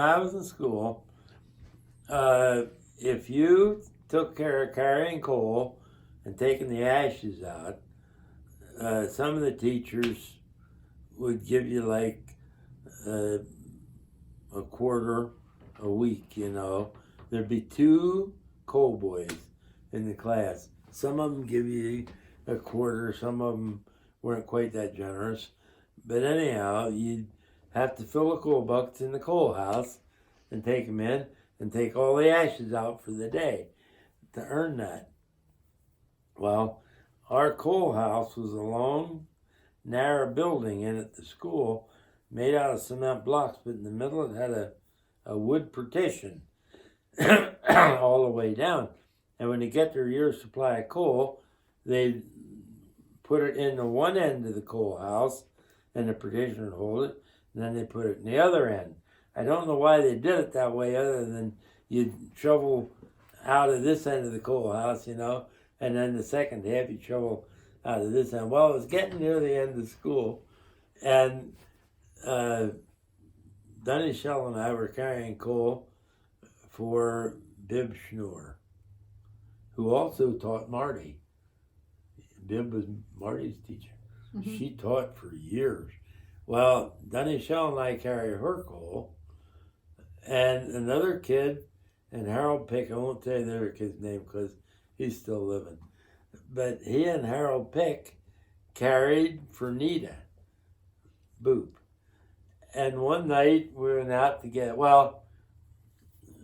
I was in school, if you took care of carrying coal and taking the ashes out, some of the teachers would give you like a quarter a week, you know. There'd be 2 coal boys in the class. Some of them give you a quarter, some of them weren't quite that generous. But anyhow, you'd have to fill the coal buckets in the coal house and take them in and take all the ashes out for the day to earn that. Well, our coal house was a long, narrow building in at the school made out of cement blocks, but in the middle it had a wood partition all the way down. And when they get their year's supply of coal, they'd put it in the one end of the coal house and the partition would hold it, and then they put it in the other end. I don't know why they did it that way other than you'd shovel out of this end of the coal house, you know, and then the second half you'd shovel out of this end. Well, it was getting near the end of school, and Dunny Shell and I were carrying coal for Bib Schnur, who also taught Marty. Bib was Marty's teacher. Mm-hmm. She taught for years. Well, Dunny Shell and I carried her coal, and another kid, and Harold Pick, I won't tell you the other kid's name because he's still living, but he and Harold Pick carried for Nita Boop. And one night we went out to get, well,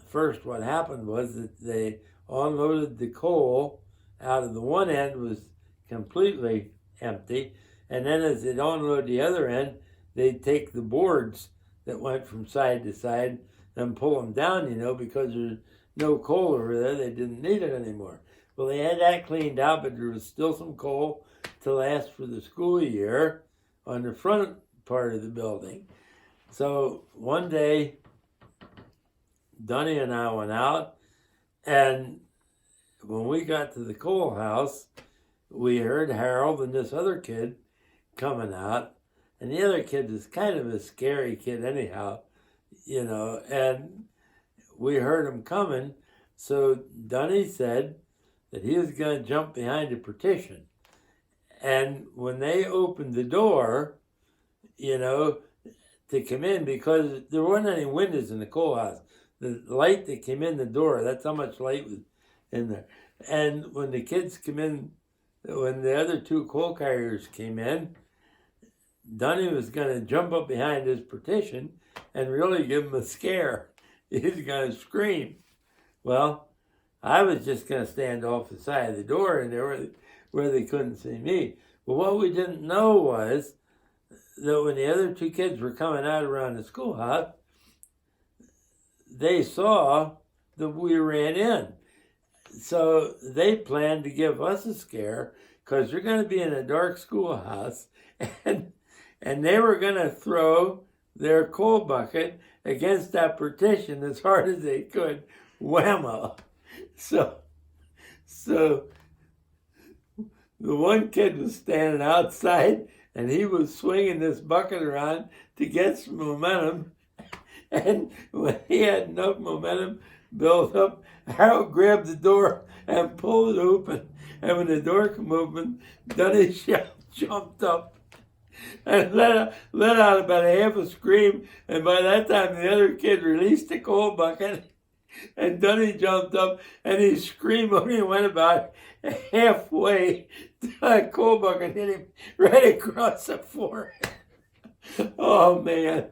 first what happened was that they unloaded the coal out of the one end was completely empty, and then as they'd unload the other end, they'd take the boards that went from side to side and pull them down, you know, because there's no coal over there. They didn't need it anymore. Well, they had that cleaned out, but there was still some coal to last for the school year on the front part of the building. So one day, Dunny and I went out, and when we got to the coal house, we heard Harold and this other kid coming out, and the other kid was kind of a scary kid anyhow, you know, and we heard him coming, so Dunny said that he was going to jump behind a partition. And when they opened the door, you know, to come in, because there weren't any windows in the coal house, the light that came in the door, that's how much light was in there. And when the kids come in, when the other 2 coal carriers came in, Dunny was going to jump up behind his partition and really give him a scare. He was going to scream. Well, I was just going to stand off the side of the door and there where they couldn't see me. But what we didn't know was that when the other 2 kids were coming out around the schoolhouse, they saw that we ran in. So they planned to give us a scare because they're going to be in a dark schoolhouse, and they were going to throw their coal bucket against that partition as hard as they could. Whammo! So the one kid was standing outside, and he was swinging this bucket around to get some momentum. And when he had enough momentum built up, Harold grabbed the door and pulled it open. And when the door came open, Dunny Shell jumped up and let out about a half a scream. And by that time, the other kid released the coal bucket. And Dunny jumped up and he screamed when he went about halfway. That coal bucket hit him right across the forehead. Oh, man.